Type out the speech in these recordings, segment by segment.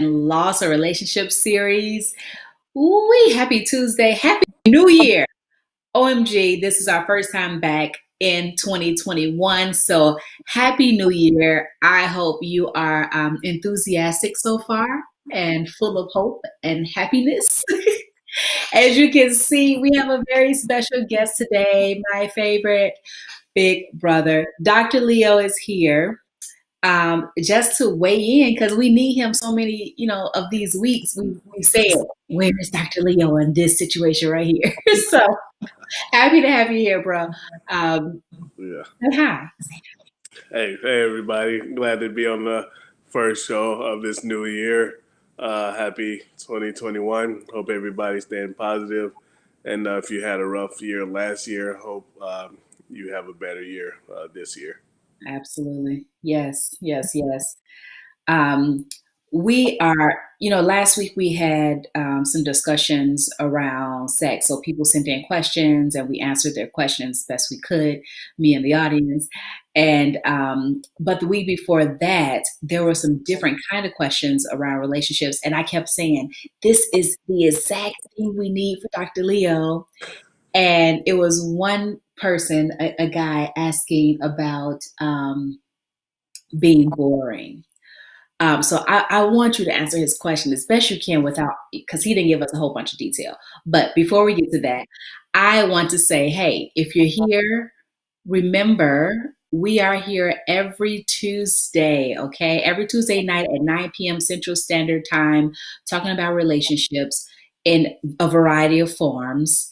Loss or Relationship series. Ooh, happy Tuesday. Happy New Year. OMG, this is our first time back in 2021. So happy New Year. I hope you are enthusiastic so far and full of hope and happiness. As you can see, we have a very special guest today, my favorite big brother. Dr. Leo is here just to weigh in because we need him so many, of these weeks. We said, where is Dr. Leo in this situation right here? So happy to have you here, bro. Um, Yeah. hi. Hey, everybody. Glad to be on the first show of this new year. Happy 2021. Hope everybody's staying positive. And if you had a rough year last year, hope you have a better year this year. Absolutely. Yes, yes, yes. Um, we are, last week we had some discussions around sex. So people sent in questions and we answered their questions best we could, me and the audience. And but the week before that, there were some different kind of questions around relationships. And I kept saying, this is the exact thing we need for Dr. Leo. And it was one person, a guy asking about being boring. So I want you to answer his question as best you can without, because he didn't give us a whole bunch of detail. But before we get to that, I want to say, hey, if you're here, remember we are here every Tuesday, okay? Every Tuesday night at 9 p.m. Central Standard Time, talking about relationships in a variety of forms.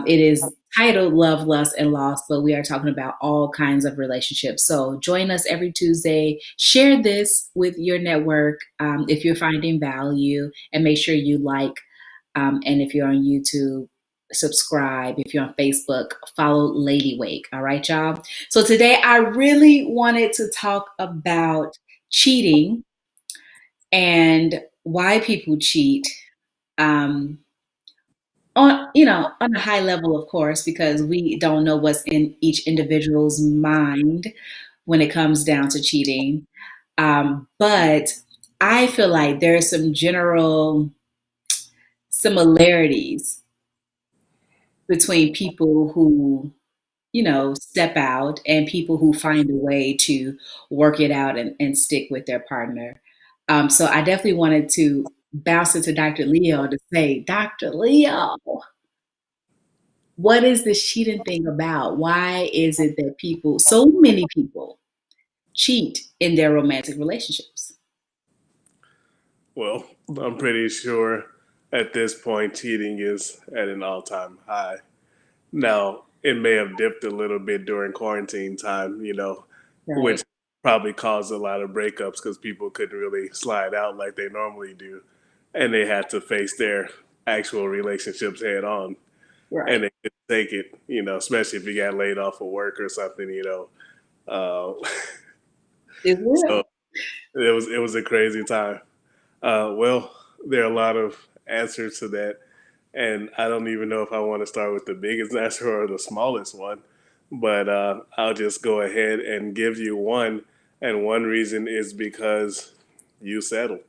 It is titled Love, Lust, and Loss, but we are talking about all kinds of relationships. So join us every Tuesday. Share this with your network if you're finding value, and make sure you like. And if you're on YouTube, subscribe. If you're on Facebook, follow Lady Wake. All right, y'all. So today I really wanted to talk about cheating and why people cheat. Um, on a high level, of course, because we don't know what's in each individual's mind when it comes down to cheating. But I feel like there are some general similarities between people who, step out and people who find a way to work it out and stick with their partner. So I definitely wanted to bounce into Dr. Leo to say, Dr. Leo, what is this cheating thing about? Why is it that so many people, cheat in their romantic relationships? Well, I'm pretty sure at this point cheating is at an all-time high. Now, it may have dipped a little bit during quarantine time, Right. which probably caused a lot of breakups because people couldn't really slide out like they normally do. And they had to face their actual relationships head on. Right. And they couldn't take it, especially if you got laid off of work or something. Uh, It's so real. it was a crazy time. Well, there are a lot of answers to that, and I don't even know if I want to start with the biggest answer or the smallest one, but I'll just go ahead and give you one. And one reason is because you settled.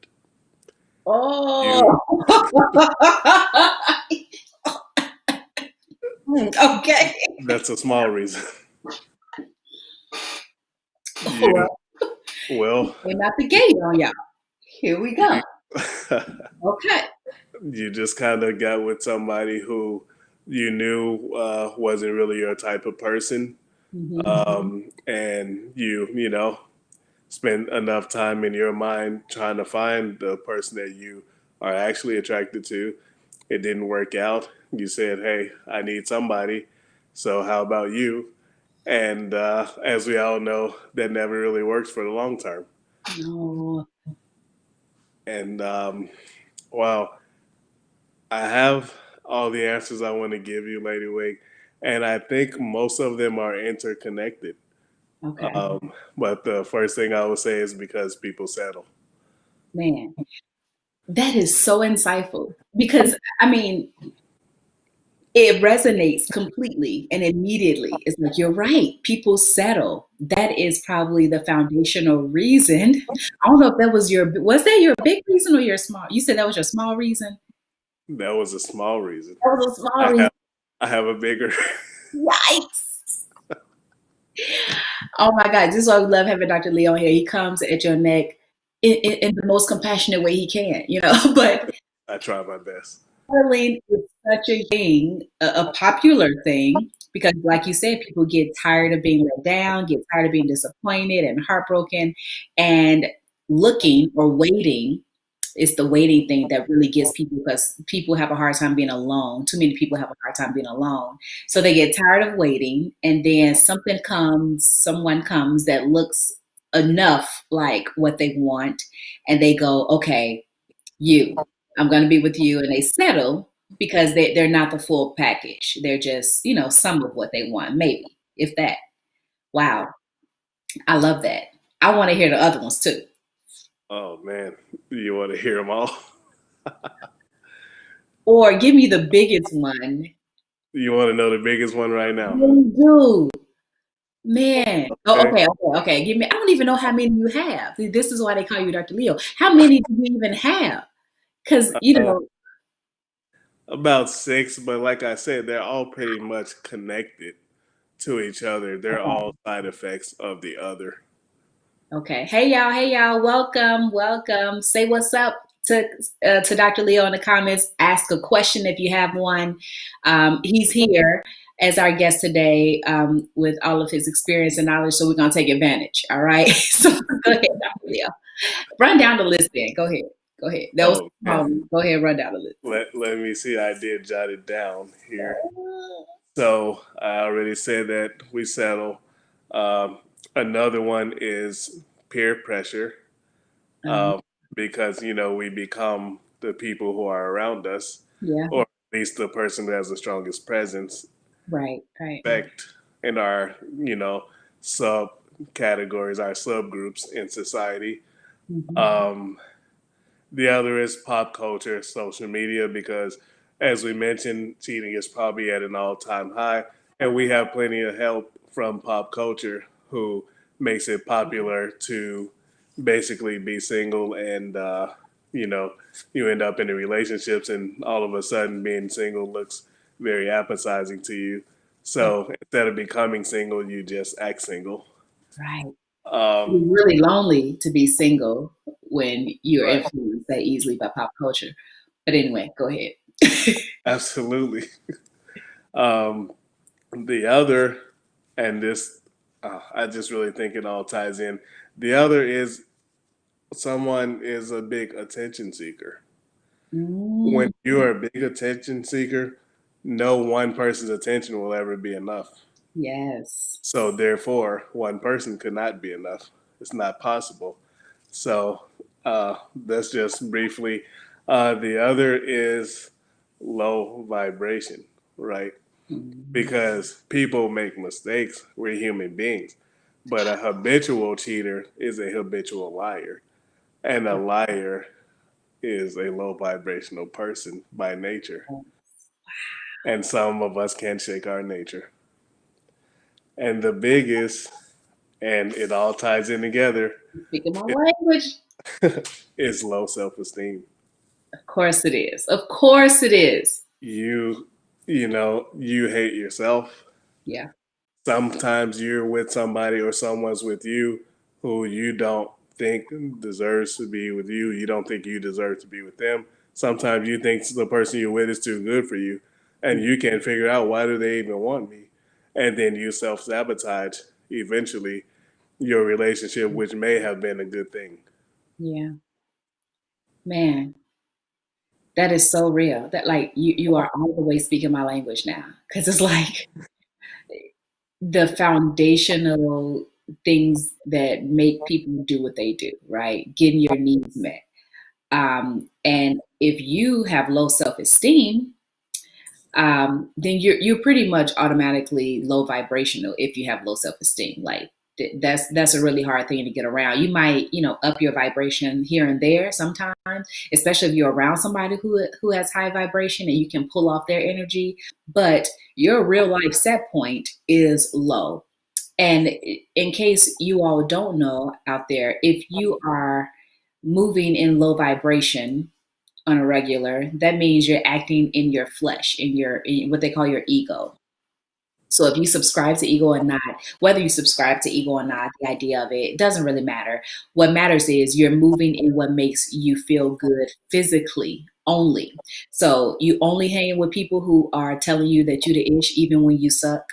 You Oh, okay. That's a small reason. You Well, well, came out the gate on y'all. Here we go. you Okay. you just kind of got with somebody who you knew wasn't really your type of person, Hmm. and you spend enough time in your mind trying to find the person that you are actually attracted to. It didn't work out. You said, "Hey, I need somebody. So how about you?" And as we all know, that never really works for the long term. No. And wow, I have all the answers I want to give you, Lady Wake, and I think most of them are interconnected. Okay. But the first thing I would say is because people settle. Man, that is so insightful because I mean, it resonates completely and immediately. It's like, you're right. People settle. That is probably the foundational reason. I don't know if that was that your big reason or your small? You said that was your small reason? That was a small reason. That was a small I reason. have I have a bigger. Yikes. Oh my God. This is why we love having Dr. Leo here. He comes at your neck in the most compassionate way he can, but I try my best. Caroline is such a thing, a popular thing, because like you said, people get tired of being let down, get tired of being disappointed and heartbroken, and looking or waiting. It's the waiting thing that really gets people, because people have a hard time being alone. Too many people have a hard time being alone. So they get tired of waiting, and then someone comes that looks enough like what they want, and they go, okay, you. I'm going to be with you. And they settle because they're not the full package. They're just, some of what they want, maybe, if that. Wow. I love that. I want to hear the other ones too. Oh man, you want to hear them all? Or give me the biggest one. You want to know the biggest one right now? You do. Man. Oh, Okay. okay. Give me, I don't even know how many you have. This is why they call you Dr. Leo. How many do you even have? Because, Uh, about six, but like I said, they're all pretty much connected to each other. They're all side effects of the other. okay. Hey y'all. Hey y'all. Welcome. Welcome. Say what's up to Dr. Leo in the comments. Ask a question if you have one. He's here as our guest today with all of his experience and knowledge. So we're gonna take advantage. All right. So go ahead, Dr. Leo. Run down the list. Then go ahead. Go ahead. That was Oh man, go ahead. Run down the list. let me see. I did jot it down here. So I already said that we settle. Um, Another one is peer pressure, Um, um, because we become the people who are around us, yeah. or at least the person that has the strongest presence, Right. Right. effect in our sub categories, our subgroups in society. Hmm. Um, the other is pop culture, social media, because as we mentioned, cheating is probably at an all-time high, and we have plenty of help from pop culture who makes it popular to basically be single, and you know you end up in the relationships, and all of a sudden being single looks very appetizing to you. So instead of becoming single, you just act single. Right. Um, It's really lonely to be single when you're right, influenced that easily by pop culture. But anyway, go ahead. absolutely. Um, the other, and this, I just really think it all ties in. The other is someone is a big attention seeker. When Mm, you're a big attention seeker, no one person's attention will ever be enough. yes. So therefore, one person could not be enough. It's not possible. So that's just briefly. The other is low vibration, right? Mm, Because people make mistakes. We're human beings. But a habitual cheater is a habitual liar. And a liar is a low vibrational person by nature. And some of us can't shake our nature. And the biggest, and it all ties in together, speaking my language. is low self esteem. Of course it is. Of course it is. You, you hate yourself. Yeah. Sometimes you're with somebody or someone's with you who you don't think deserves to be with you. You don't think you deserve to be with them. Sometimes you think the person you're with is too good for you, and you can't figure out why do they even want me. And then you self sabotage eventually your relationship, which may have been a good thing. Yeah. Man, that is so real. That like you are all the way speaking my language now. Cause it's like the foundational things that make people do what they do, right? Getting your needs met. And if you have low self-esteem, then you're pretty much automatically low vibrational if you have low self-esteem. Like that's a really hard thing to get around. You might, up your vibration here and there sometimes, especially if you're around somebody who has high vibration and you can pull off their energy, but your real life set point is low. And in case you all don't know out there, if you are moving in low vibration on a regular, that means you're acting in your flesh, in what they call your ego. So if you subscribe to ego or not, whether you subscribe to ego or not, the idea of it doesn't really matter. What matters is you're moving in what makes you feel good physically only. So you only hang with people who are telling you that you the ish even when you suck.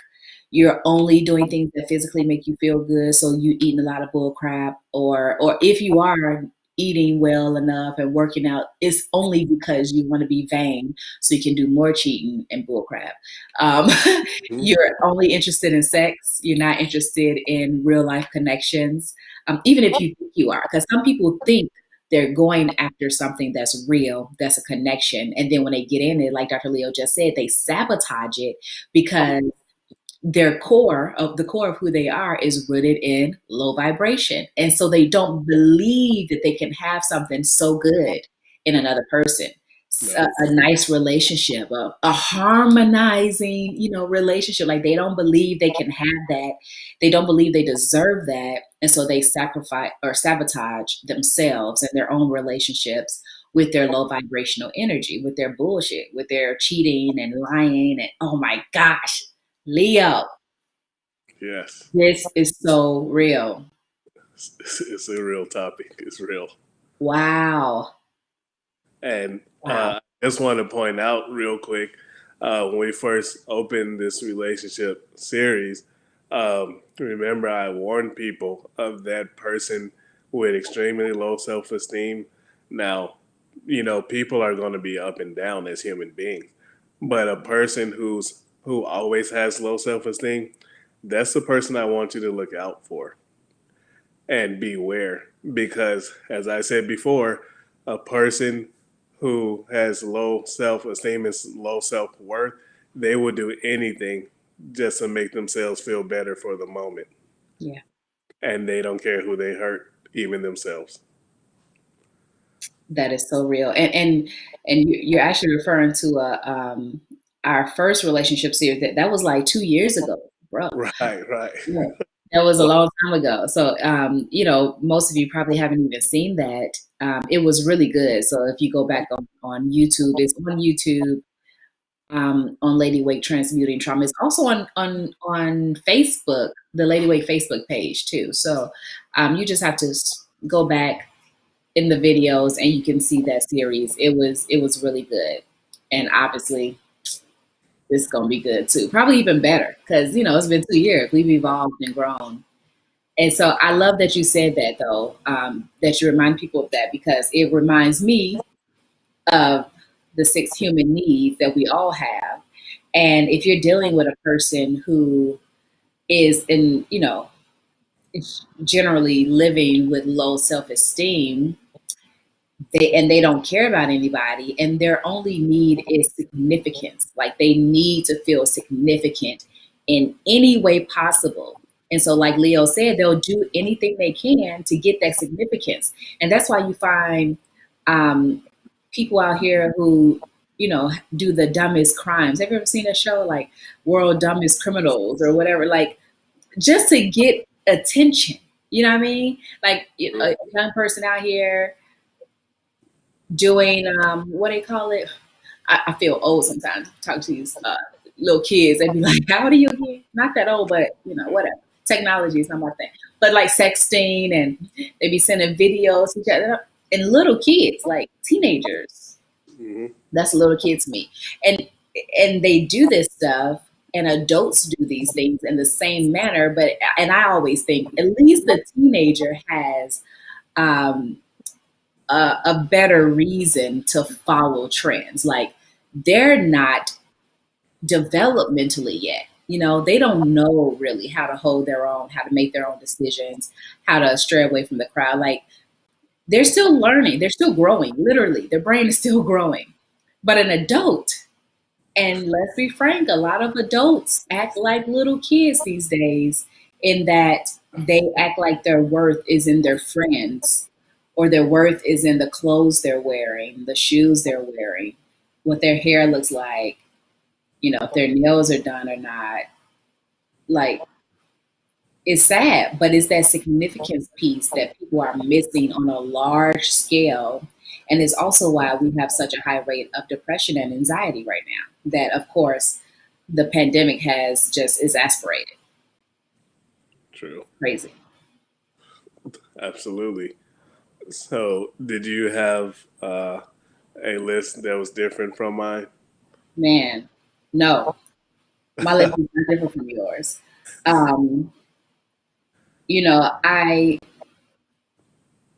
You're only doing things that physically make you feel good. So you eating a lot of bull crap, or if you are eating well enough and working out, it's only because you want to be vain so you can do more cheating and bull crap. Um, Mhm. you're only interested in sex. You're not interested in real life connections, even if you think you are, because some people think they're going after something that's real, that's a connection. And then when they get in it, like Dr. Leo just said, they sabotage it because their core of who they are is rooted in low vibration. And so they don't believe that they can have something so good in another person. A Nice. nice relationship, a harmonizing, relationship. Like they don't believe they can have that. They don't believe they deserve that. And so they sacrifice or sabotage themselves and their own relationships with their low vibrational energy, with their bullshit, with their cheating and lying. And oh my gosh, Leo, Yes. this is so real. It's a real topic. It's real. Wow. And Wow. I just want to point out real quick when we first opened this relationship series, remember I warned people of that person with extremely low self esteem. Now, people are going to be up and down as human beings, but a person who always has low self esteem, that's the person I want you to look out for and beware because, as I said before, a person who has low self esteem and low self worth, they will do anything just to make themselves feel better for the moment. Yeah, And they don't care who they hurt, even themselves. that is so real. And you're actually referring to our first relationship series that was like 2 years ago, bro. Right, right. Yeah. That was a Well, long time ago. So, most of you probably haven't even seen that. It was really good. So if you go back on YouTube, it's on YouTube, on Lady Wake Transmuting Trauma. It's also on Facebook, the Lady Wake Facebook page too. So you just have to go back in the videos and you can see that series. It was really good, and obviously this is gonna be good too. Probably even better because it's been 2 years. We've evolved and grown. And so I love that you said that though, that you remind people of that because it reminds me of the six human needs that we all have. And if you're dealing with a person who is generally living with low self-esteem, they don't care about anybody and their only need is significance. Like they need to feel significant in any way possible. And so like Leo said, they'll do anything they can to get that significance. And that's why you find um, people out here who do the dumbest crimes. Have you ever seen a show like World Dumbest Criminals or whatever, like just to get attention? You know what I mean? Like a young person out here doing what they call it. I feel old sometimes talking to these little kids. They'd be like, "How old are you again?" Not that old, but whatever. Technology is not my thing. But like sexting, and they be sending videos to each other, and little kids, like teenagers. mhm. That's little kids to me, and they do this stuff. And adults do these things in the same manner, and I always think at least the teenager has um, a better reason to follow trends. Like they're not developmentally yet. They don't know really how to hold their own, how to make their own decisions, how to stray away from the crowd. Like they're still learning, they're still growing. Literally, their brain is still growing. But an adult, and let's be frank, a lot of adults act like little kids these days in that they act like their worth is in their friends, or their worth is in the clothes they're wearing, the shoes they're wearing, what their hair looks like, if their nails are done or not. Like, it's sad, but it's that significance piece that people are missing on a large scale. And it's also why we have such a high rate of depression and anxiety right now, that, of course, the pandemic has just exasperated. True. Crazy. Absolutely. So, did you have a list that was different from mine? Man, no, my list is not different from yours. Um, you know, I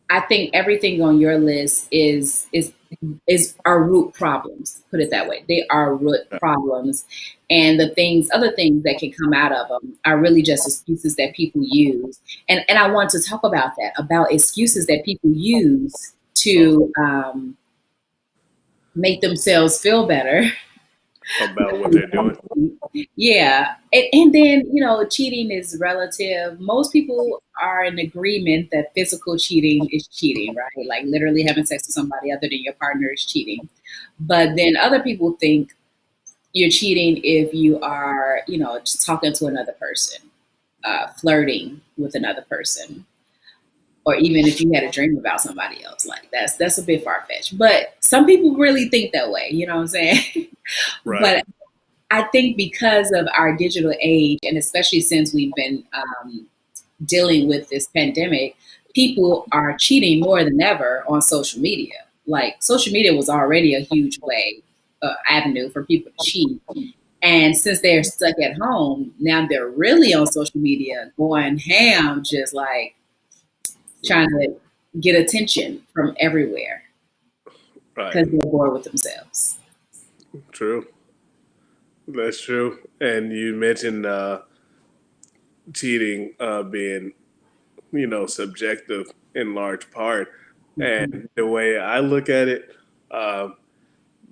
I think everything on your list is our root problems. Put it that way. They are root problems, and other things that can come out of them, are really just excuses that people use. And I want to talk about that, about excuses that people use to make themselves feel better. About what they're doing? Yeah. And then, cheating is relative. Most people are in agreement that physical cheating is cheating, right? Like literally having sex with somebody other than your partner is cheating. But then other people think you're cheating if you are, just talking to another person, flirting with another person, or even if you had a dream about somebody else. Like that's a bit far fetched. But some people really think that way, you know what I'm saying? Right. But I think because of our digital age, and especially since we've been dealing with this pandemic, people are cheating more than ever on social media. Like social media was already a huge way, avenue for people to cheat. And since they're stuck at home, now they're really on social media going ham, just like trying to get attention from everywhere Right. because they're bored with themselves. True. That's true. And you mentioned cheating being, subjective in large part. Mhm. And the way I look at it, uh,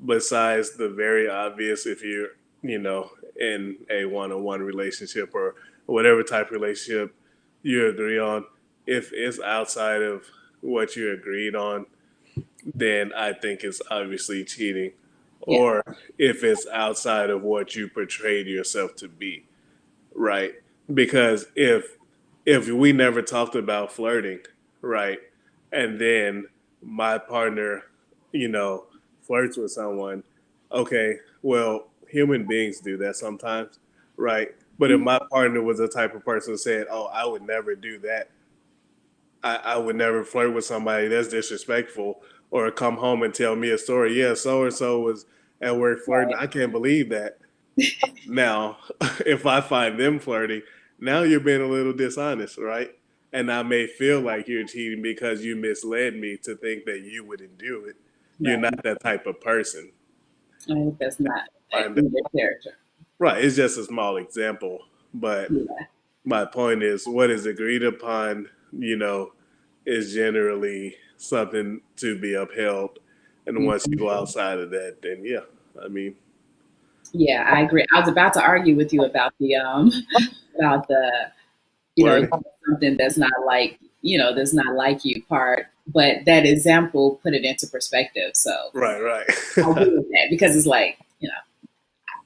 besides the very obvious, if you're, in a one-on-one relationship or whatever type of relationship you agree on, if it's outside of what you agreed on, then I think it's obviously cheating. Yeah, Or if it's outside of what you portrayed yourself to be, right? Because if we never talked about flirting, right, and then my partner, you know, flirts with someone, okay, well, human beings do that sometimes, right? But if my partner was the type of person who said, "Oh, I would never do that," I would never flirt with somebody that's disrespectful, or come home and tell me a story. Yeah, so and so was at work flirting. I can't believe that. Now, if I find them flirting, now you're being a little dishonest, right? And I may feel like you're cheating because you misled me to think that you wouldn't do it. You're right. not that type of person. I think that's not Find that, in their character. right. It's just a small example. But Yeah. my point is, what is agreed upon, is generally something to be upheld. And once you go Mhm. outside of that, then yeah, I mean, Yeah, I agree. I was about to argue with you about the about the flirting. something that's not like you part, but that example put it into perspective. So Right, I agree right. with that because it's like,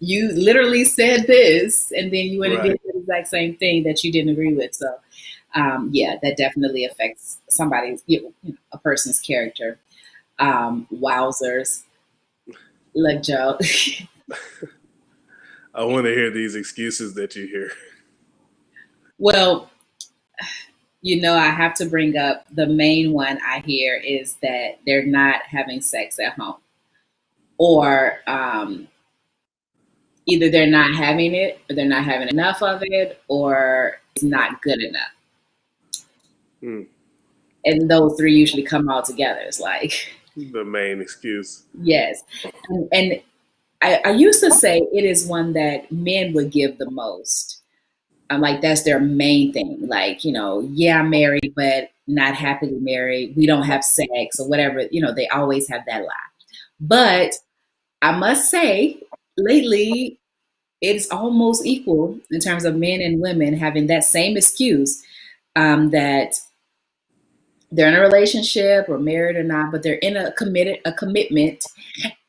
you literally said this and then you went and Right. did the exact same thing that you didn't agree with. So yeah, that definitely affects a person's character. Wowzers. Like Joe. I want to hear these excuses that you hear. Well, I have to bring up the main one I hear is that they're not having sex at home, or either they're not having it, or they're not having enough of it, or it's not good enough. Hmm. And those three usually come all together. It's like, The main excuse. yes. And I used to say it is one that men would give the most. Like that's their main thing. Like, yeah, I'm married, but not happily married. We don't have sex or whatever. They always have that lie. But I must say, lately, it's almost equal in terms of men and women having that same excuse. that they're in a relationship or married or not, but they're in a commitment,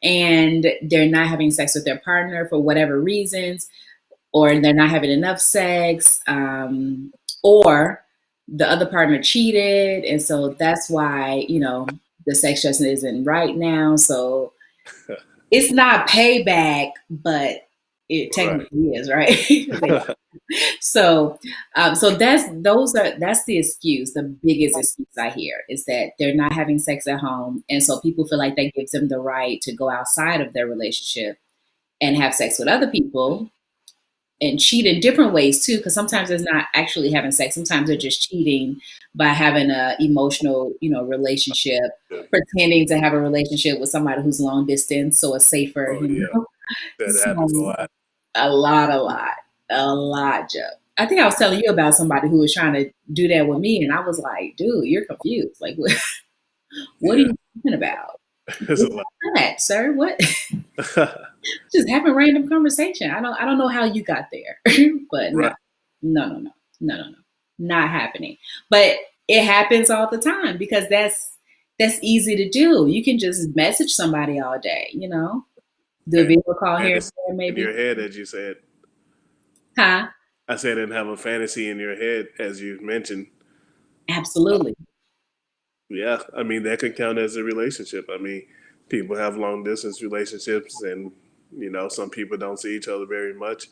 and they're not having sex with their partner for whatever reasons, or they're not having enough sex, or the other partner cheated, and so that's why the sex just isn't right now. So it's not payback, but it Right. technically is, right? So, so that's the excuse. The biggest excuse I hear is that they're not having sex at home, and so people feel like that gives them the right to go outside of their relationship and have sex with other people and cheat in different ways too. Because sometimes it's not actually having sex. Sometimes they're just cheating by having a emotional, relationship, pretending to have a relationship with somebody who's long distance, so it's safer. Oh yeah, that happens a So lot. a lot, a lot, Joe. I think I was telling you about somebody who was trying to do that with me, and I was like, "Dude, you're confused. Like, what are Yeah, you talking about? there's a What's lot. that, sir? What? Just having random conversation. I don't know how you got there, but no, Right. no, no, no, no, no, no, not happening. But it happens all the time because that's easy to do. You can just message somebody all day, do a And video call here and fantasy there, in maybe. your head, as you said. Huh? I said, and have a fantasy in your head, as you mentioned. Absolutely. Yeah, I mean that could count as a relationship. I mean, people have long distance relationships, and some people don't see each other very much,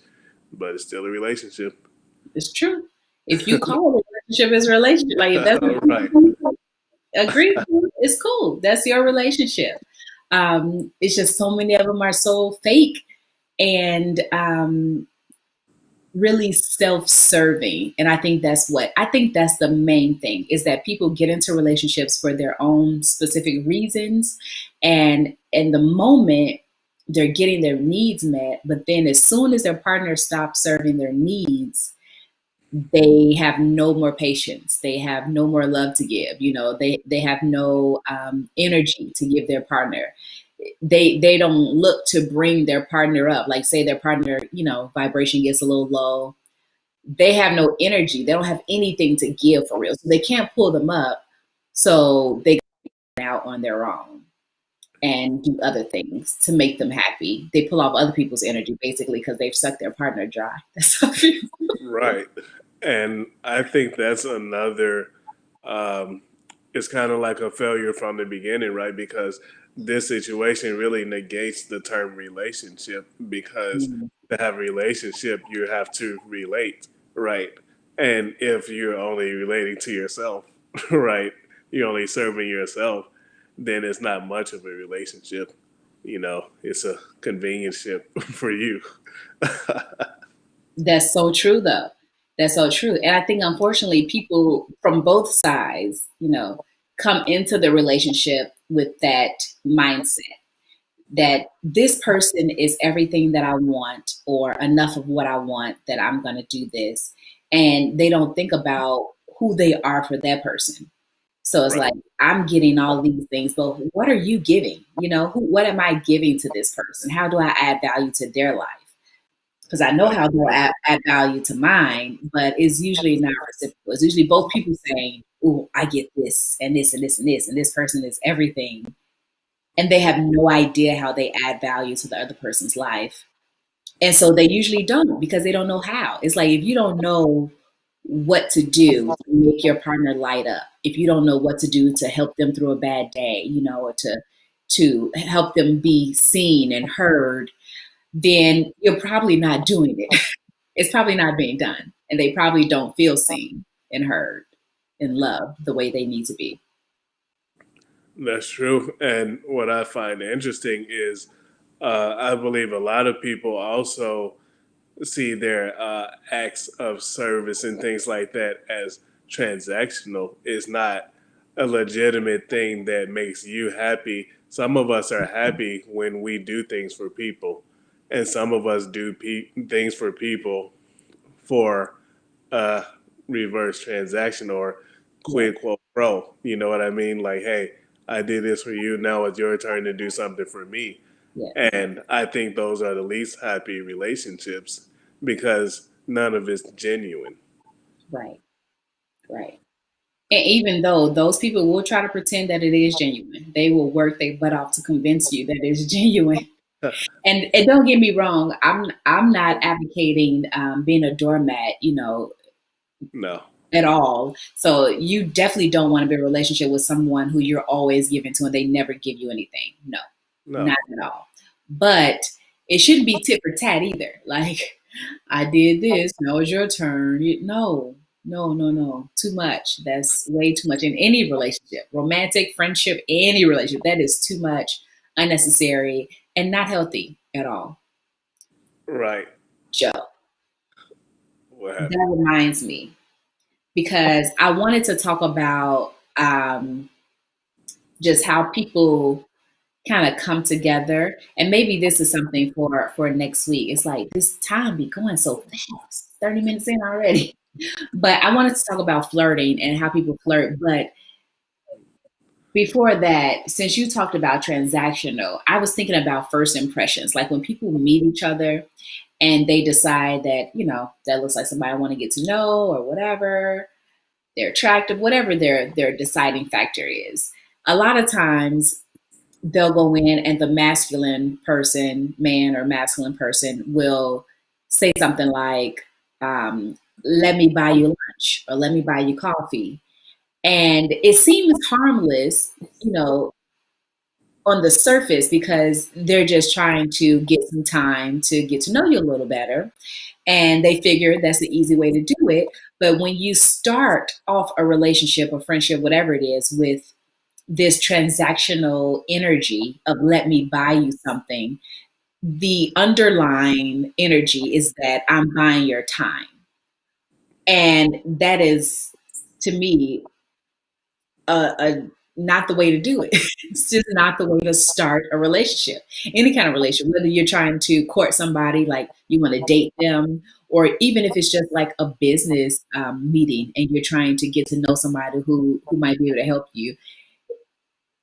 but it's still a relationship. It's true. If you call a relationship as a relationship, like if that's what Right. you agree with, it's cool. That's your relationship. It's just so many of them are so fake and really self-serving. And I think that's the main thing is that people get into relationships for their own specific reasons. And in the moment they're getting their needs met, but then as soon as their partner stops serving their needs, they have no more patience, they have no more love to give, they have no energy to give their partner. They don't look to bring their partner up, like say their partner vibration gets a little low, they have no energy, they don't have anything to give for real, so they can't pull them up, so they go out on their own and do other things to make them happy. They pull off other people's energy basically because they've sucked their partner dry. That's how I feel. Right. And I think that's another, um, it's kind of like a failure from the beginning, right? Because this situation really negates the term relationship because Mm. to have a relationship, you have to relate, right? And if you're only relating to yourself, right, you're only serving yourself, then it's not much of a relationship. It's a convenience ship for you. That's so true, though. That's so true. And I think, unfortunately, people from both sides, come into the relationship with that mindset that this person is everything that I want, or enough of what I want that I'm going to do this. And they don't think about who they are for that person. So it's Right. like, I'm getting all these things, but what are you giving? What am I giving to this person? How do I add value to their life? Because I know That's how they'll true. add value to mine, but it's usually not reciprocal. It's usually both people saying, "Oh, I get this and this and this and this, and this person is everything," and they have no idea how they add value to the other person's life, and so they usually don't because they don't know how. It's like if you don't know what to do to make your partner light up, if you don't know what to do to help them through a bad day, or to help them be seen and heard, then you're probably not doing it. It's probably not being done, and they probably don't feel seen and heard and loved the way they need to be. That's true. And what I find interesting is I believe a lot of people also see their acts of service and things like that as transactional. It's not a legitimate thing that makes you happy. Some of us are happy when we do things for people, and some of us do things for people for a reverse transaction or Yeah, quid quo pro. You know what I mean? Like, hey, I did this for you. Now it's your turn to do something for me. yes, And I think those are the least happy relationships because none of it's genuine. right. Right. And even though those people will try to pretend that it is genuine, they will work their butt off to convince you that it's genuine. And don't get me wrong, I'm not advocating being a doormat, No, at all. So you definitely don't want to be in a relationship with someone who you're always giving to and they never give you anything. No, no, not at all. But it shouldn't be tit for tat either. Like, I did this, now it's your turn. No, no, no, no. Too much. That's way too much in any relationship, romantic, friendship, any relationship. That is too much, unnecessary, and not healthy at all. right. Joe, What happened? that reminds me because I wanted to talk about just how people kind of come together, and maybe this is something for next week. It's like this time be going so fast, 30 minutes in already. But I wanted to talk about flirting and how people flirt. But before that, since you talked about transactional, I was thinking about first impressions, like when people meet each other and they decide that, that looks like somebody I want to get to know or whatever, they're attractive, whatever their deciding factor is. A lot of times they'll go in and the masculine person, man or masculine person, will say something like, let me buy you lunch or let me buy you coffee. And it seems harmless, you know, on the surface because they're just trying to get some time to get to know you a little better. And they figure that's the easy way to do it. But when you start off a relationship, a friendship, whatever it is, with this transactional energy of let me buy you something, the underlying energy is that I'm buying your time. And that is, to me, a not the way to do it. It's just not the way to start a relationship, any kind of relationship, whether you're trying to court somebody, like you want to date them, or even if it's just like a business meeting and you're trying to get to know somebody who might be able to help you.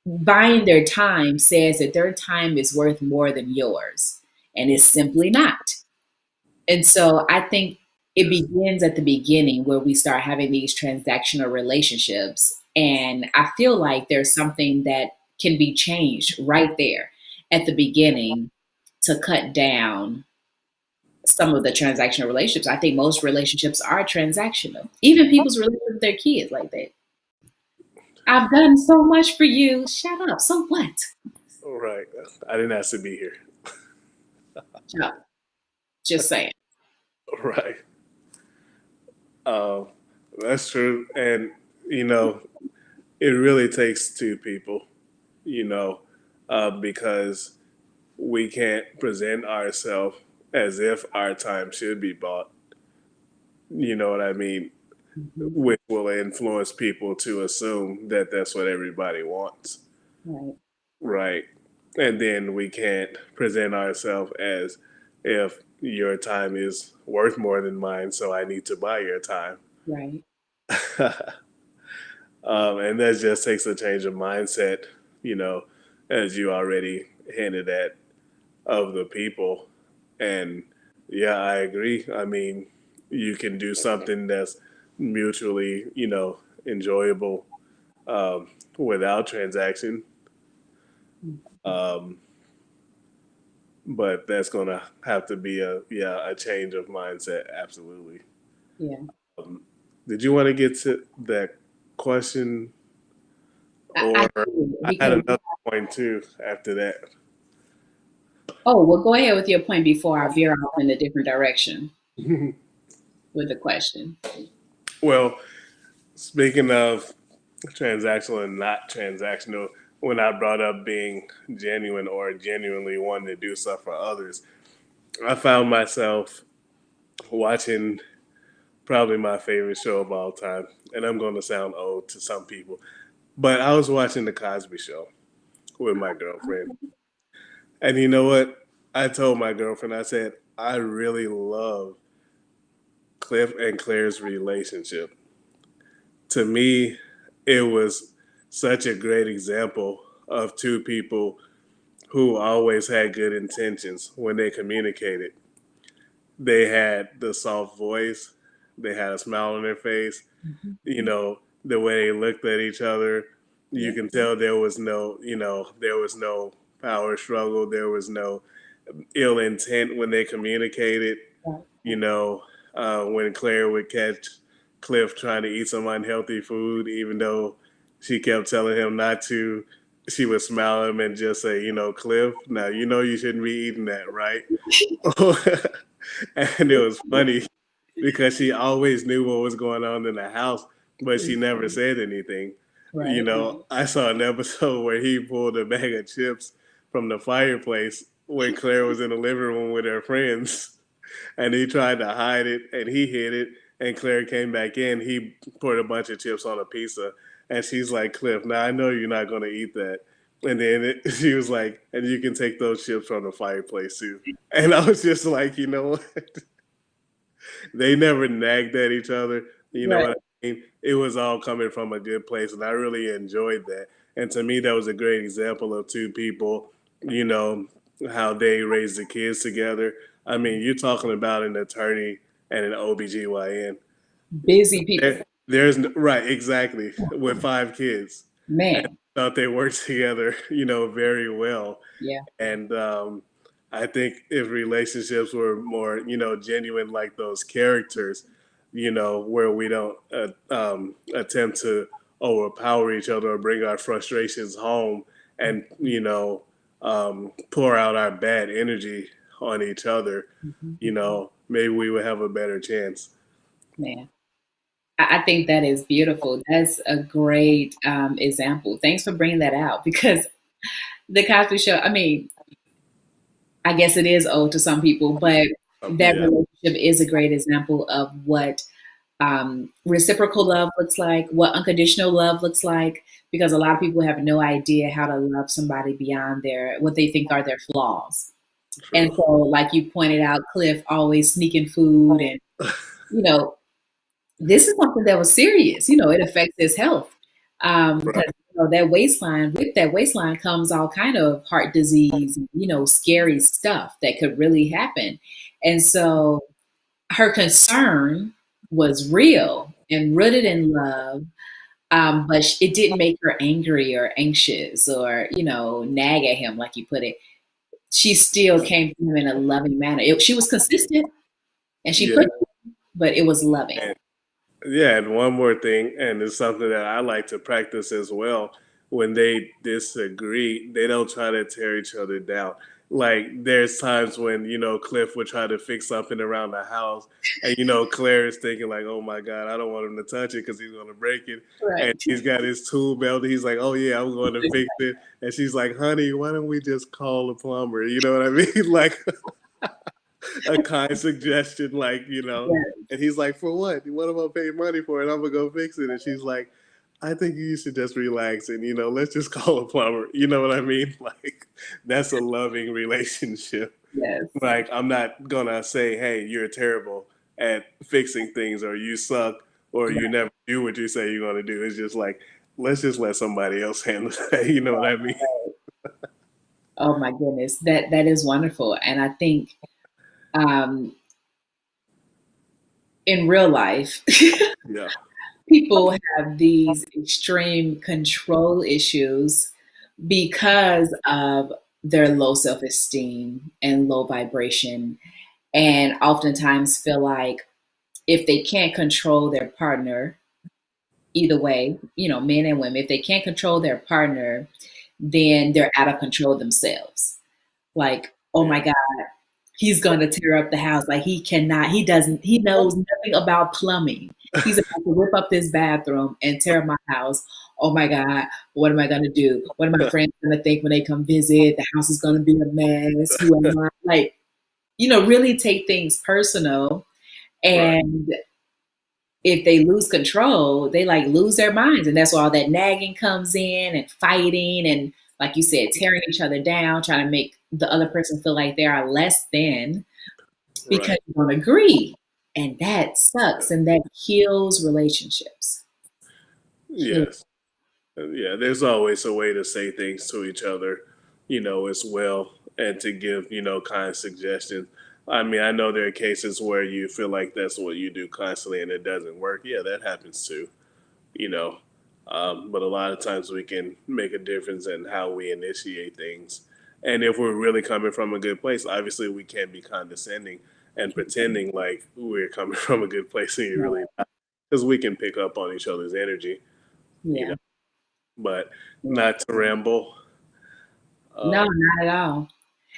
Buying their time says that their time is worth more than yours, and it's simply not. And so I think it begins at the beginning where we start having these transactional relationships. And I feel like there's something that can be changed right there at the beginning to cut down some of the transactional relationships. I think most relationships are transactional. Even people's relationships with their kids, like that. I've done so much for you. Shut up. So what? Right. I didn't ask to be here. No, just saying. Right. Um, that's true. And, you know, it really takes two people, you know, because we can't present ourselves as if our time should be bought. You know what I mean? Mhm. Which will influence people to assume that that's what everybody wants. Right, Right. And then we can't present ourselves as if your time is worth more than mine, so I need to buy your time. right. And that just takes a change of mindset, you know, as you already hinted at, of the people. And yeah, I agree. I mean, you can do something that's mutually, enjoyable without transaction. Um, but that's gonna have to be a change of mindset. Absolutely. Yeah. Um, did you want to get to that question, I or do I had because another point too after that? oh, well, go ahead with your point before I veer off in a different direction with the question. Well, speaking of transactional and not transactional, when I brought up being genuine or genuinely wanting to do stuff for others, I found myself watching probably my favorite show of all time, and I'm going to sound old to some people, but I was watching The Cosby Show with my girlfriend. And you know what? I told my girlfriend, I said, I really love Cliff and Claire's relationship. To me, it was such a great example of two people who always had good intentions when they communicated. They had the soft voice, they had a smile on their face. Mhm. You know, the way they looked at each other, you Yeah. can tell there was no, you know, there was no power struggle. There was no ill intent when they communicated. Right. You know, when Claire would catch Cliff trying to eat some unhealthy food, even though she kept telling him not to, she would smile at him and just say, you know, Cliff, now you know you shouldn't be eating that, right? And it was funny because she always knew what was going on in the house, but she never said anything. You Right. know, I saw an episode where he pulled a bag of chips from the fireplace when Claire was in the living room with her friends, and he tried to hide it, and he hid it. And Claire came back in. He poured a bunch of chips on a pizza, and she's like, "Cliff, now I know you're not going to eat that." And then she was like, "And you can take those chips from the fireplace too." And I was just like, you know what? They never nagged at each other. You know Right. what I mean? It was all coming from a good place, and I really enjoyed that. And to me, that was a great example of two people, you know, how they raised the kids together. I mean, you're talking about an attorney and an OBGYN. Busy people. Right, exactly, with five kids. And Man. I thought they worked together, you know, very well. Yeah. And I think if relationships were more, you know, genuine like those characters, you know, where we don't attempt to overpower each other or bring our frustrations home and, you know, pour out our bad energy on each other, Mhm. you know, maybe we would have a better chance. Man. I think that is beautiful. That's a great example. Thanks for bringing that out because the Cosby Show, I mean, I guess it is old to some people, but that Yeah, relationship is a great example of what reciprocal love looks like, what unconditional love looks like, because a lot of people have no idea how to love somebody beyond their what they think are their flaws. And true. so, like you pointed out, Cliff always sneaking food, and you know, this is something that was serious. You know, it affects his health because Right, you know that waistline. With that waistline comes all kind of heart disease, you know, scary stuff that could really happen. And so her concern was real and rooted in love, but it didn't make her angry or anxious or you know nag at him like you put it. She still came to him in a loving manner. She was consistent and she yeah. put, but it was loving. And yeah, and one more thing, and it's something that I like to practice as well. When they disagree, they don't try to tear each other down. Like there's times when you know Cliff would try to fix something around the house, and you know Claire is thinking like, "Oh my God, I don't want him to touch it because he's going to break it." Right. And he's got his tool belt. He's like, "Oh yeah, I'm going to fix it," and she's like, "Honey, why don't we just call a plumber?" You know what I mean? Like a kind suggestion, like, you know. Yeah. And he's like, "For what? What am I paying money for? And I'm gonna go fix it." And she's like, "I think you should just relax and you know, let's just call a plumber." You know what I mean? Like that's a loving relationship. Yes. Like I'm not gonna say, "Hey, you're terrible at fixing things," or "You suck," or "You Right. never do what you say you're gonna do." It's just like, let's just let somebody else handle that. You know what I mean? Oh my goodness, that is wonderful, and I think um, in real life, Yeah. people have these extreme control issues because of their low self esteem and low vibration, and oftentimes feel like if they can't control their partner, either way, you know, men and women, if they can't control their partner, then they're out of control themselves. Like, oh my Yeah. God, he's going to tear up the house. Like he cannot, he doesn't, he knows nothing about plumbing. He's about to rip up this bathroom and tear up my house. Oh my God, what am I going to do? What are my friends going to think when they come visit? The house is going to be a mess. Who am I? Like, you know, really take things personal. Right. And if they lose control, they like lose their minds. And that's where all that nagging comes in and fighting and, like you said, tearing each other down, trying to make the other person feel like they are less than because Right. you don't agree. And that sucks and that kills relationships. Kill. Yes. Yeah, there's always a way to say things to each other, you know, as well, and to give, you know, kind suggestions. I mean, I know there are cases where you feel like that's what you do constantly and it doesn't work. Yeah, that happens too, you know. But a lot of times we can make a difference in how we initiate things. And if we're really coming from a good place, obviously we can't be condescending and pretending like we're coming from a good place and you're really not, because we can pick up on each other's energy, you know. Yeah. But Yeah. not to ramble. No, Uh, not at all.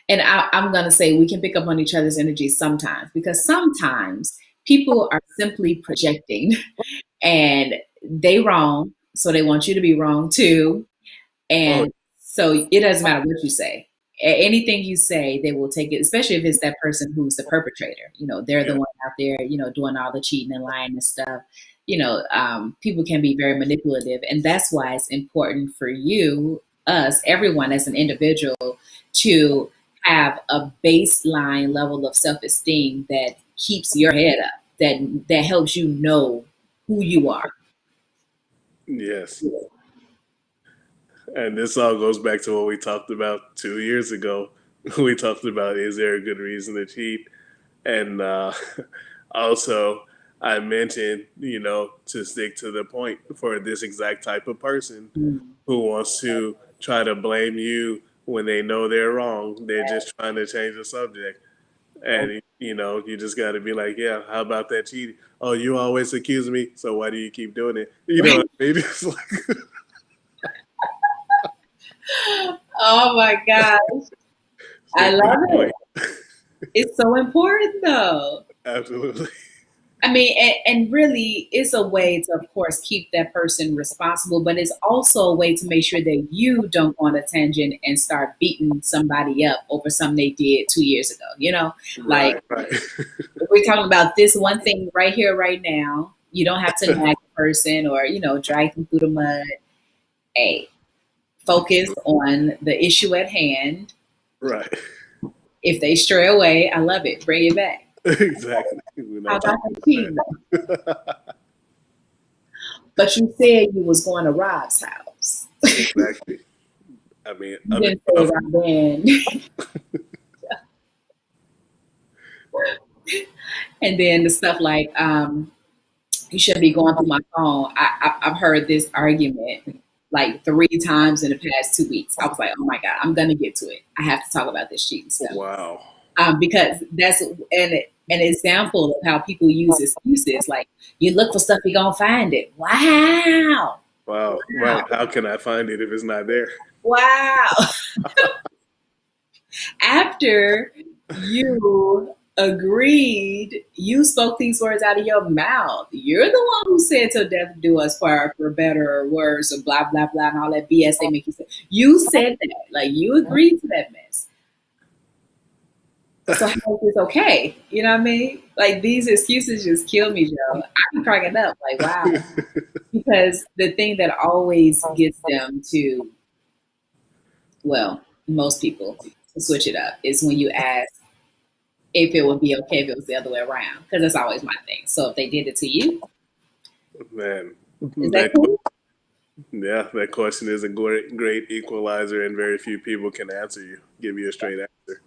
And I'm going to say we can pick up on each other's energy sometimes because sometimes people are simply projecting and they wrong. So they want you to be wrong too. oh, And so it doesn't matter what you say. Anything you say, they will take it, especially if it's that person who's the perpetrator. You know, they're the yeah, one out there, you know, doing all the cheating and lying and stuff. You know, people can be very manipulative. And that's why it's important for you, us, everyone as an individual, to have a baseline level of self esteem that keeps your head up, that helps you know who you are. yes. And this all goes back to what we talked about 2 years ago. We talked about, is there a good reason to cheat? And also, I mentioned, to stick to the point for this exact type of person Mm. who wants to try to blame you when they know they're wrong. They're just trying to change the subject. And, you just got to be like, yeah, how about that cheating? Oh, you always accuse me, so why do you keep doing it? You know Right? what I mean? It's like, Oh my God. I stick to the love it. point. It's so important though. Absolutely. I mean, and really, it's a way to, of course, keep that person responsible, but it's also a way to make sure that you don't go on a tangent and start beating somebody up over something they did 2 years ago. You know, like Right, right. if we're talking about this one thing right here, right now. You don't have to nag the person or, you know, drag them through the mud. Hey, focus on the issue at hand. Right. If they stray away, I love it. Bring it back. Exactly. We're How not about talking that about cheating? that. But you said you was going to Rob's house. Exactly. I mean, You didn't say rough. right then. And then the stuff like, you shouldn't be going through my phone. I've heard this argument like 3 times in the past 2 weeks. I was like, oh my God, I'm going to get to it. I have to talk about this cheating stuff. Wow. Because that's an example of how people use excuses. Like, you look for stuff, you're going to find it. Wow. Wow. Right. Wow. How can I find it if it's not there? Wow. After you agreed, you spoke these words out of your mouth. You're the one who said till death do us part for better or worse or blah blah blah and all that BS they make you say. You said that. Like you agreed to that mess. So how is this okay? You know what I mean? Like these excuses just kill me, Joe. I'm cracking up. Like, wow. Because the thing that always gets them to, well, most people to switch it up is when you ask if it would be okay if it was the other way around, because that's always my thing. So if they did it to you, Man, is that that cool? yeah, that question is a great equalizer, and very few people can answer you, give you a straight answer.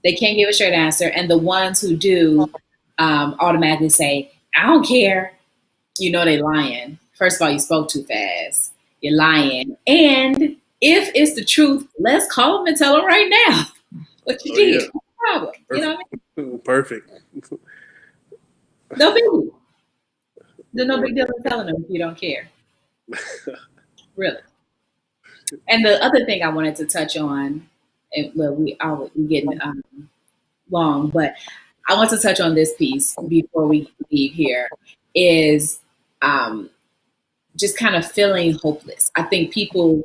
They can't give a straight answer, and the ones who do automatically say, "I don't care." You know they lying. First of all, you spoke too fast. You're lying, and if it's the truth, let's call them and tell them right now what you Oh yeah, did. No problem. You know perfect, what I mean? perfect. No biggie. There's no big deal in telling them if you don't care. Really. And the other thing I wanted to touch on, and well, we getting long, but I want to touch on this piece before we leave here is um, just kind of feeling hopeless. I think people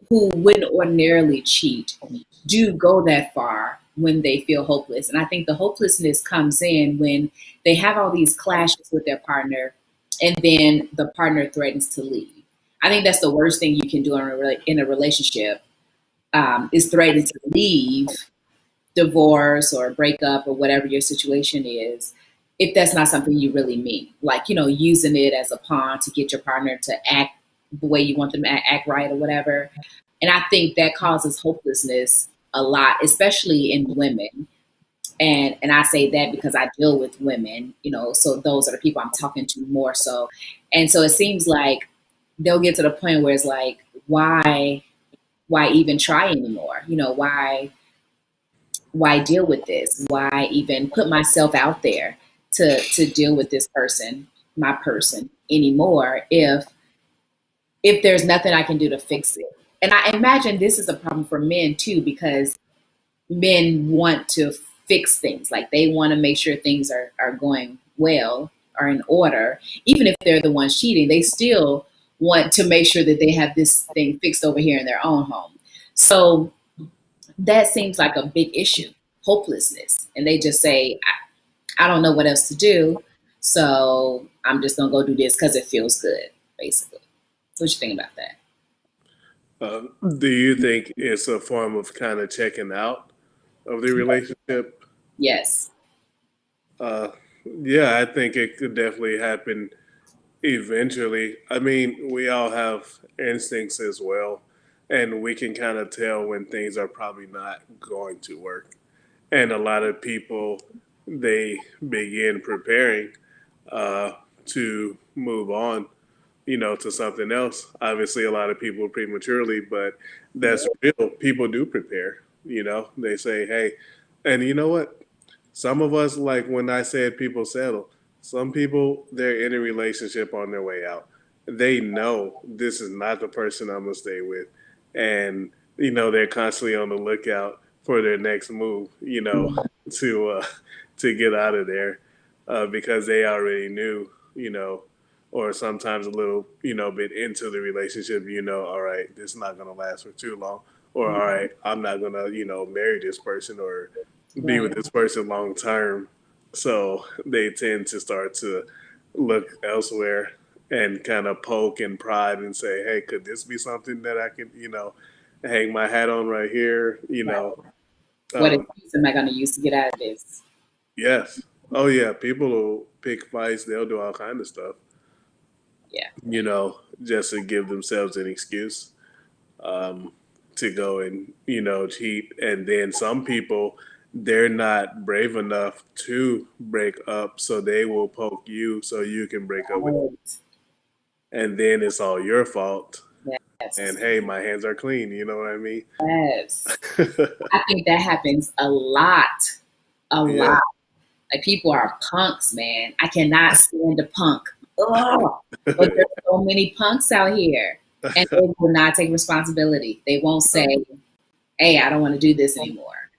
who wouldn't ordinarily cheat do go that far when they feel hopeless. And I think the hopelessness comes in when they have all these clashes with their partner and then the partner threatens to leave. I think that's the worst thing you can do in a relationship is threaten to leave, divorce or breakup or whatever your situation is, if that's not something you really mean. Like, you know, using it as a pawn to get your partner to act the way you want them to act right or whatever. And I think that causes hopelessness a lot, especially in women, And I say that because I deal with women, so those are the people I'm talking to more so. And so it seems like they'll get to the point where it's like, why even try anymore? Why deal with this? Why even put myself out there to deal with this person, my person anymore, if there's nothing I can do to fix it? And I imagine this is a problem for men too, because men want to fix things. Like they want to make sure things are going well or in order. Even if they're the ones cheating, they still want to make sure that they have this thing fixed over here in their own home. So that seems like a big issue, hopelessness. And they just say, I don't know what else to do. So I'm just going to go do this because it feels good, basically. What you think about that? Do you think it's a form of kind of checking out of the relationship? Yes. Uh, yeah, I think it could definitely happen eventually. I mean, we all have instincts as well, and we can kind of tell when things are probably not going to work. And a lot of people, they begin preparing to move on, to something else. Obviously, a lot of people prematurely, but that's real. People do prepare. They say, hey, and you know what? Some of us, like when I said people settle, some people, they're in a relationship on their way out. They know this is not the person I'm going to stay with. And, they're constantly on the lookout for their next move, to, to get out of there because they already knew, or sometimes a little, bit into the relationship, all right, this is not going to last for too long. Or, all right, I'm not going to, marry this person or be with Right. this person long term. So they tend to start to look elsewhere and kind of poke and prod and say, hey, could this be something that I can, hang my hat on right here? Right. What Um, excuse am I going to use to get out of this? yes. Oh, yeah. People will pick fights. They'll do all kind of stuff, Yeah. just to give themselves an excuse to go and cheat. And then some people, they're not brave enough to break up, so they will poke you so you can break up with, Right. and then it's all your fault. And Yes. hey, my hands are clean. You know what I mean? Yes. I think that happens a lot. A Yeah. lot. Like people are punks, man. I cannot stand a punk. Ugh. But there's so many punks out here. And they will not take responsibility. They won't say, hey, I don't want to do this anymore.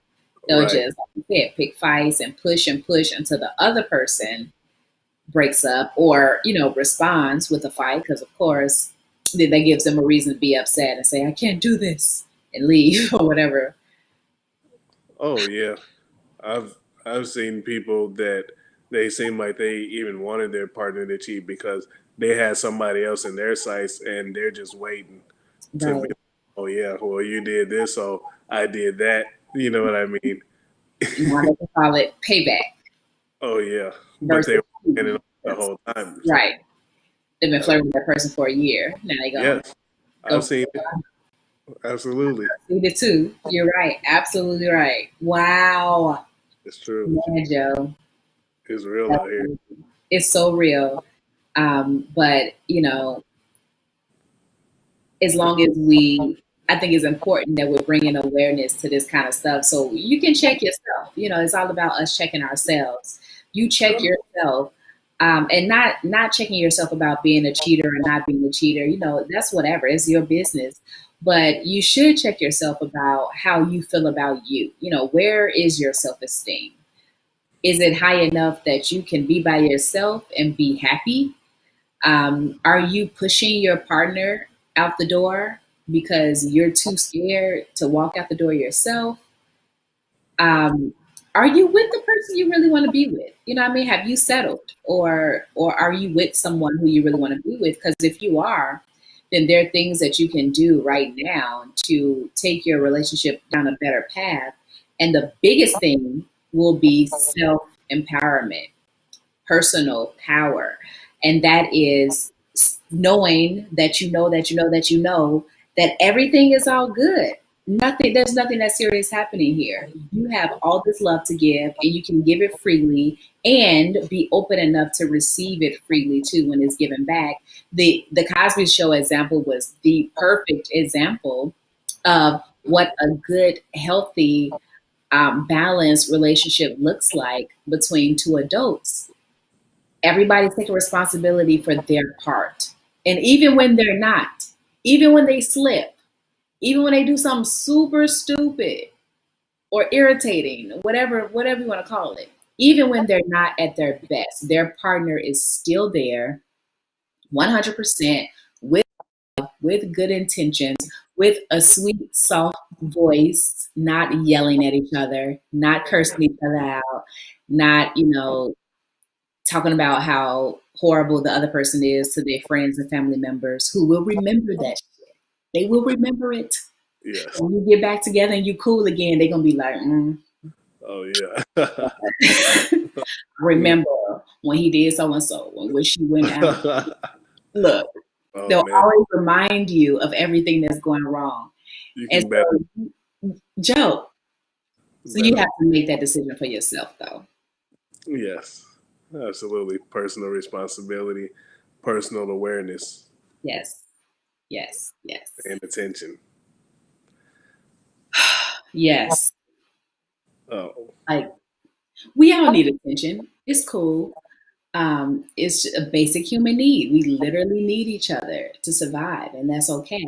They'll Right. just, like you said, pick fights and push until the other person breaks up or, responds with a fight. Because, of course, then that gives them a reason to be upset and say, I can't do this and leave or whatever. Oh yeah. I've I've seen people that they seem like they even wanted their partner to cheat because they had somebody else in their sights and they're just waiting to be, Right. oh yeah, well you did this, so I did that. You know what I mean? Now they can call it payback Oh yeah, but they versus were in cheating. it the whole time. So Right. They've been uh, flirting with that person for a year. Now they gonna yes, go I've seen it. Absolutely, feed it too. You're right. Absolutely right. Wow. it's true. Yeah, Joe. It's real That's out here. crazy. It's so real. But as long as I think it's important that we're bringing awareness to this kind of stuff. So you can check yourself. It's all about us checking ourselves. You check Sure. yourself, and not checking yourself about being a cheater or not being a cheater. That's whatever. It's your business. But you should check yourself about how you feel about you. Where is your self esteem? Is it high enough that you can be by yourself and be happy? Are you pushing your partner out the door because you're too scared to walk out the door yourself? Um, are you with the person you really want to be with? You know what I mean? Have you settled, or are you with someone who you really want to be with? Because if you are, then there are things that you can do right now to take your relationship down a better path. And the biggest thing will be self empowerment, personal power. And that is knowing that you know that you know that you know that everything is all good. Nothing, there's nothing that serious happening here. You have all this love to give and you can give it freely and be open enough to receive it freely too when it's given back. The Cosby Show example was the perfect example of what a good, healthy, balanced relationship looks like between two adults. Everybody's taking responsibility for their part. And even when they're not, even when they slip, even when they do something super stupid or irritating, whatever you want to call it, even when they're not at their best, their partner is still there 100% with good intentions, with a sweet, soft voice, not yelling at each other, not cursing each other out, not, talking about how horrible the other person is to their friends and family members who will remember that shit. They will remember it. Yes. When you get back together and you cool again, they're gonna be like, Oh yeah. remember when he did so and so, when she went out. Look, Oh they'll man, always remind you of everything that's going wrong. you And can bet. so, Joe, so Bet you on. have to make that decision for yourself, though. Yes, absolutely. Personal responsibility, personal awareness, Yes, yes, yes, and attention. yes. Oh, Like we all need attention. It's cool. It's a basic human need. We literally need each other to survive, and that's yeah. okay.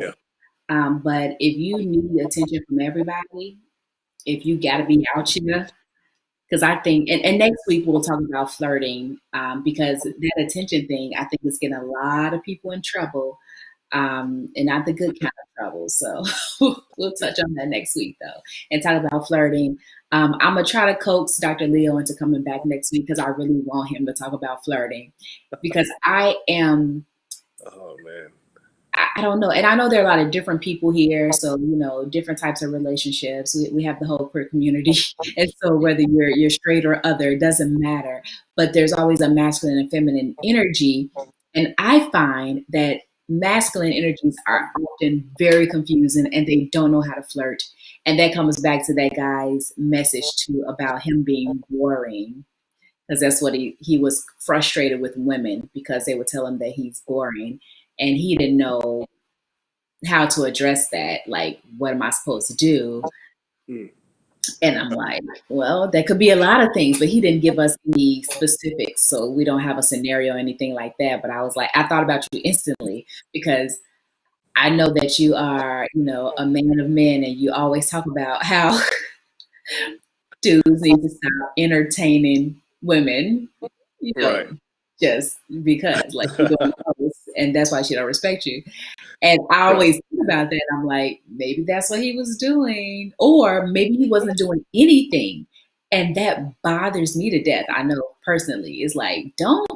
But if you need attention from everybody, if you got to be out here, because I think, and next week we'll talk about flirting, because that attention thing, I think, is getting a lot of people in trouble, and not the good kind of trouble. So we'll touch on that next week, though, and talk about flirting. I'm gonna try to coax Dr. Leo into coming back next week because I really want him to talk about flirting, because I am. Oh man. I don't know. And I know there are a lot of different people here. So, different types of relationships. We have the whole queer community. And so whether you're straight or other, it doesn't matter. But there's always a masculine and feminine energy. And I find that masculine energies are often very confusing and they don't know how to flirt. And that comes back to that guy's message too about him being boring. Because that's what he was frustrated with women because they would tell him that he's boring and he didn't know how to address that. Like, what am I supposed to do? Mm, And I'm like, well, that could be a lot of things, but he didn't give us any specifics. So we don't have a scenario or anything like that. But I was like, I thought about you instantly because I know that you are, a man of men and you always talk about how dudes need to stop entertaining women, you know, right. just because like you're doing this and that's why she don't respect you. And I Right. always think about that. I'm like, maybe that's what he was doing. Or maybe he wasn't doing anything. And that bothers me to death. I know personally. It's like, don't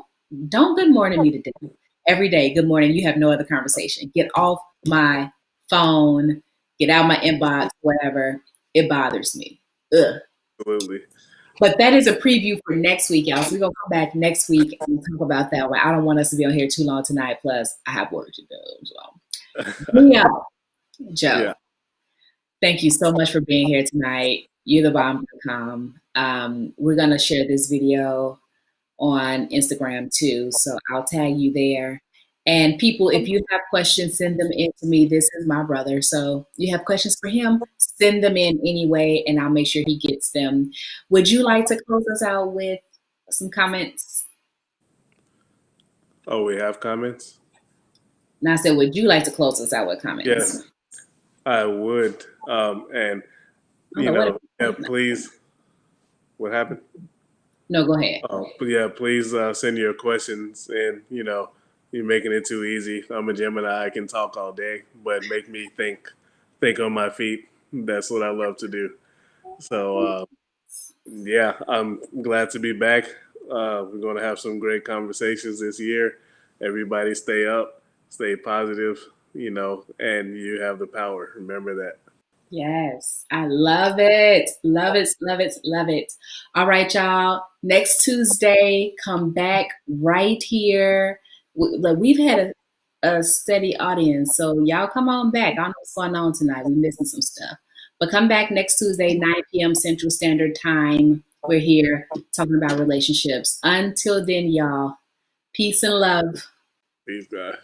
good morning me to death. Every day, good morning. You have no other conversation. Get off my phone, get out my inbox, whatever. It bothers me. Ugh. Absolutely. But that is a preview for next week, y'all. So we're gonna come back next week and talk about that one. I don't want us to be on here too long tonight. Plus, I have work to do. So, yeah, Joe, Yeah. thank you so much for being here tonight. You're the bomb.com. We're gonna share this video on Instagram too, so I'll tag you there. And people, if you have questions, send them in to me. This is my brother, so you have questions for him, send them in anyway, and I'll make sure he gets them. Would you like to close us out with some comments? Oh, we have comments. And I said, would you like to close us out with comments? Yes, I would. And I don't know what. yeah, please. What happened? No, go ahead. But yeah, please send your questions. And you're making it too easy. I'm a Gemini. I can talk all day, but make me think on my feet. That's what I love to do. So yeah, I'm glad to be back. We're going to have some great conversations this year. Everybody stay up, stay positive, and you have the power. Remember that. Yes, I love it. Love it, love it, love it. All right, y'all. Next Tuesday, come back right here. Like we've had a steady audience, so y'all come on back. I don't know what's going on tonight. We're missing some stuff. But come back next Tuesday, 9 p.m. Central Standard Time. We're here talking about relationships. Until then, y'all, peace and love. Peace, guys.